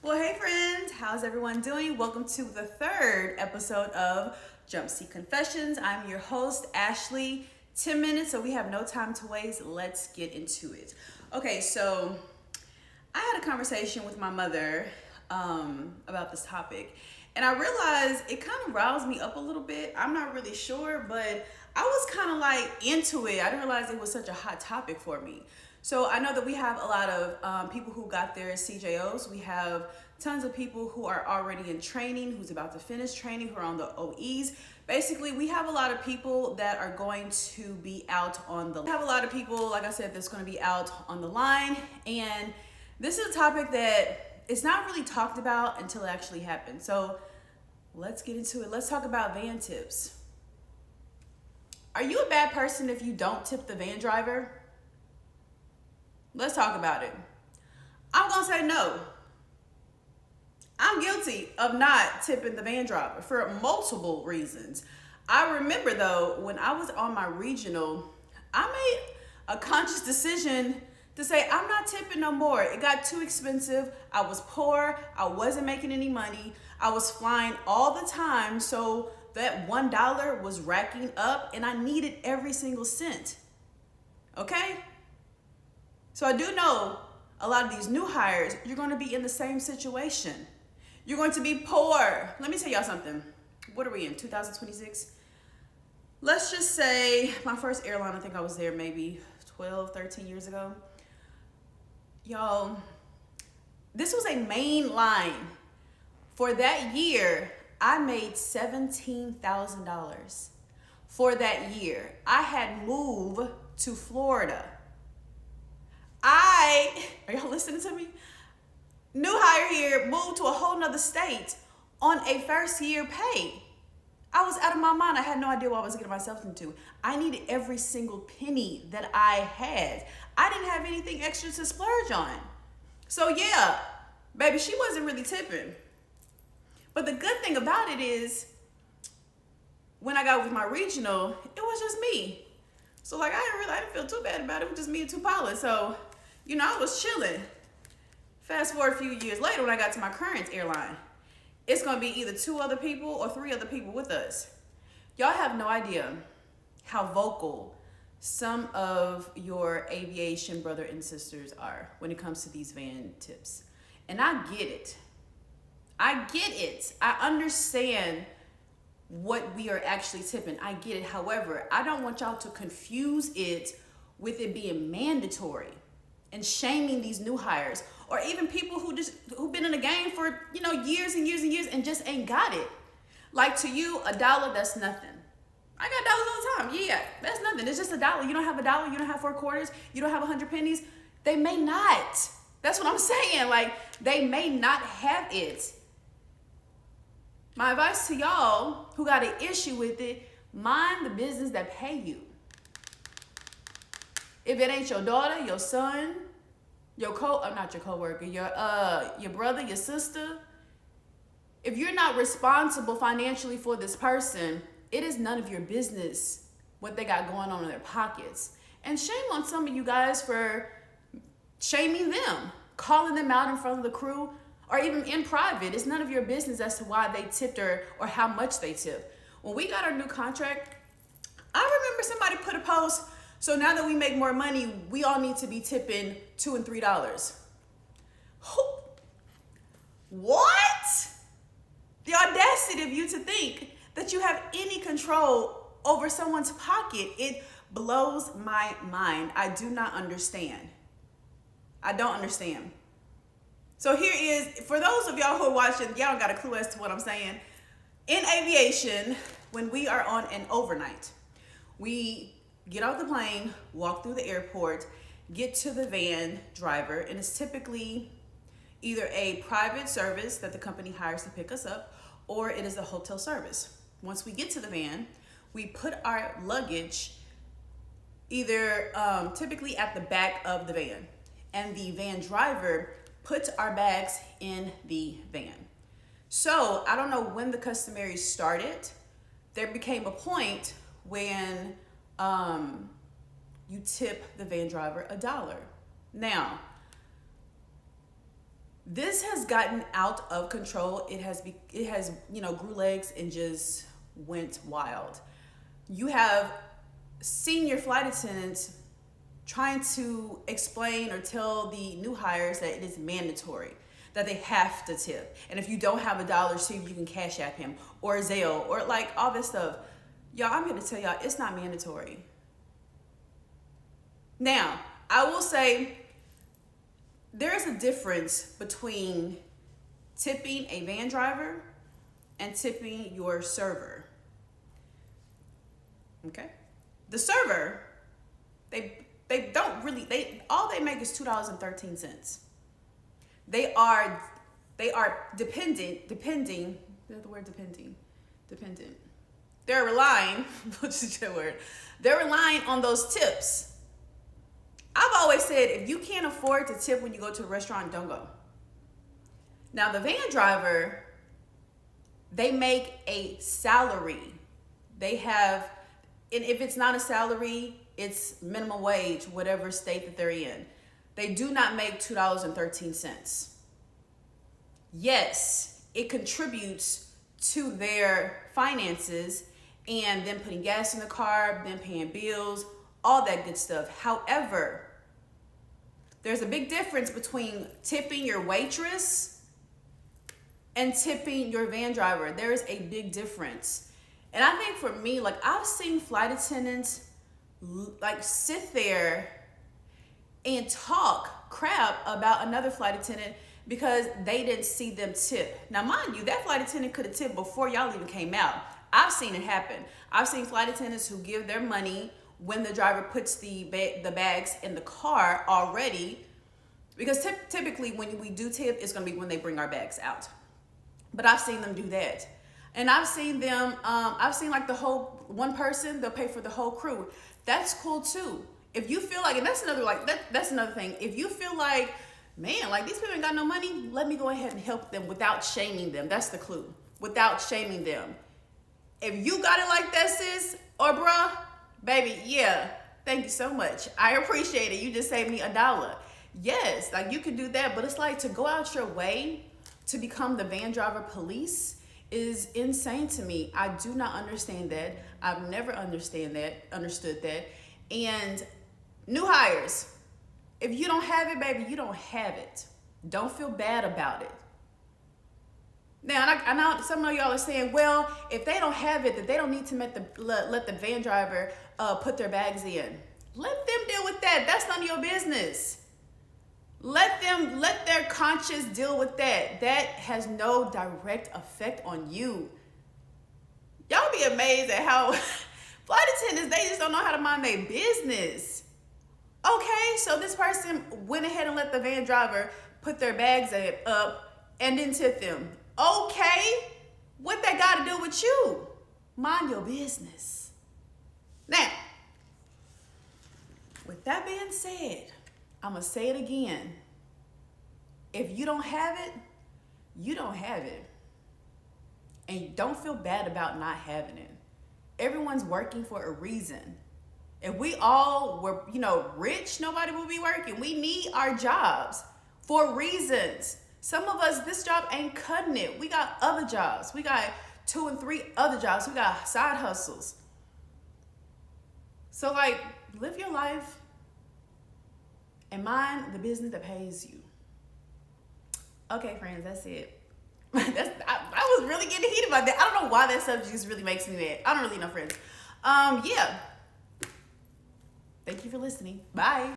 Well, hey friends, how's everyone doing? Welcome to the third episode of Jump Seat Confessions. I'm your host, Ashley. 10 minutes, so we have no time to waste. Let's get into it. Okay, so I had a conversation with my mother about this topic, and I realized it kind of roused me up a little bit. I'm not really sure, but I was kind of like into it. I didn't realize it was such a hot topic for me. So I know that we have a lot of people who got their CJOs. We have tons of people who are already in training, who's about to finish training, who are on the OEs. Basically, we have a lot of people that are going to be out on the. We have a lot of people, like I said, that's going to be out on the line, and this is a topic that it's not really talked about until it actually happens. So let's get into it. Let's talk about van tips. Are you a bad person if you don't tip the van driver? Let's talk about it. I'm gonna say no. I'm guilty of not tipping the van driver for multiple reasons. I remember though, when I was on my regional, I made a conscious decision to say I'm not tipping no more. It got too expensive. I was poor. I wasn't making any money. I was flying all the time. So that $1 was racking up and I needed every single cent. Okay? So I do know a lot of these new hires, you're going to be in the same situation. You're going to be poor. Let me tell y'all something. What are we in, 2026? Let's just say my first airline, I think I was there maybe 12, 13 years ago. Y'all, this was a main line. For that year, I made $17,000. For that year, I had moved to Florida. Are y'all listening to me? New hire here, moved to a whole nother state on a first year pay. I was out of my mind. I had no idea what I was getting myself into. I needed every single penny that I had. I didn't have anything extra to splurge on. So yeah, baby, she wasn't really tipping. But the good thing about it is, when I got with my regional, it was just me. So like I didn't feel too bad about it. It was just me and two pilots. So, I was chilling. Fast forward a few years later when I got to my current airline, it's gonna be either 2 other people or 3 other people with us. Y'all have no idea how vocal some of your aviation brother and sisters are when it comes to these van tips. And I get it. I understand what we are actually tipping. I get it. However, I don't want y'all to confuse it with it being mandatory and shaming these new hires, or even people who've been in the game for years and years and years and just ain't got it. Like, to you, $1, that's nothing. I got dollars all the time. Yeah, that's nothing. It's just $1. You don't have $1. You don't have 4 quarters. You don't have 100 pennies. They may not. That's what I'm saying. Like, they may not have it. My advice to y'all who got an issue with it: mind the business that pay you. If it ain't your daughter, your son, not your coworker, your brother, your sister, if you're not responsible financially for this person, it is none of your business what they got going on in their pockets. And shame on some of you guys for shaming them, calling them out in front of the crew, or even in private. It's none of your business as to why they tipped or how much they tipped. When we got our new contract, I remember somebody put a post, so now that we make more money, we all need to be tipping $2 and $3. What? The audacity of you to think that you have any control over someone's pocket. It blows my mind. I do not understand. I don't understand. So here is, for those of y'all who are watching, y'all don't got a clue as to what I'm saying. In aviation, when we are on an overnight, we get off the plane, walk through the airport, get to the van driver, and it's typically either a private service that the company hires to pick us up, or it is a hotel service. Once we get to the van, we put our luggage either typically at the back of the van, and the van driver puts our bags in the van. So I don't know when the customary started. There became a point when you tip the van driver $1. Now, This has gotten out of control. It has grew legs and just went wild. You have senior flight attendants trying to explain or tell the new hires that it is mandatory, that they have to tip. And if you don't have $1, see if you can Cash App him or Zelle or like all this stuff. Y'all, I'm here to tell y'all it's not mandatory. Now, I will say there is a difference between tipping a van driver and tipping your server. Okay? The server, they don't really, all they make is $2.13. They are dependent, the word dependent. They're relying, what's the word? They're relying on those tips. I've always said, if you can't afford to tip when you go to a restaurant, don't go. Now, the van driver, they make a salary. They have, and if it's not a salary, it's minimum wage, whatever state that they're in. They do not make $2.13. Yes, it contributes to their finances and them putting gas in the car, them paying bills, all that good stuff. However, there's a big difference between tipping your waitress and tipping your van driver. There is a big difference. And I think for me, like I've seen flight attendants like sit there and talk crap about another flight attendant because they didn't see them tip. Now, mind you, that flight attendant could have tipped before y'all even came out. I've seen it happen. I've seen flight attendants who give their money when the driver puts the bags in the car already, because typically when we do tip, it's going to be when they bring our bags out. But I've seen them do that. And I've seen them, I've seen like the whole, one person, they'll pay for the whole crew. That's cool too. If you feel like, and that's another thing. If you feel like, man, like these people ain't got no money, let me go ahead and help them without shaming them. That's the clue. Without shaming them. If you got it like that, sis or bruh, baby, yeah, thank you so much. I appreciate it. You just saved me $1. Yes, like you can do that, but it's like to go out your way to become the van driver police is insane to me. I do not understand that. I've never understood that. And new hires, if you don't have it, baby, you don't have it. Don't feel bad about it. Now, I know some of y'all are saying, well, if they don't have it, that they don't need to let the van driver put their bags in. Let them deal with that. That's none of your business. Let their conscience deal with that. That has no direct effect on you. Y'all be amazed at how flight attendants, they just don't know how to mind their business. Okay, so this person went ahead and let the van driver put their bags up and then tip them. Okay, what that got to do with you? Mind your business. Now, with that being said, I'm going to say it again. If you don't have it, you don't have it. And don't feel bad about not having it. Everyone's working for a reason. If we all were, rich, nobody would be working. We need our jobs for reasons. Some of us, this job ain't cutting it. We got other jobs. We got 2 and 3 other jobs. We got side hustles. So live your life and mind the business that pays you. Okay, friends, that's it. I was really getting heated about that. I don't know why that subject just really makes me mad. I don't really know, friends. Yeah. Thank you for listening. Bye.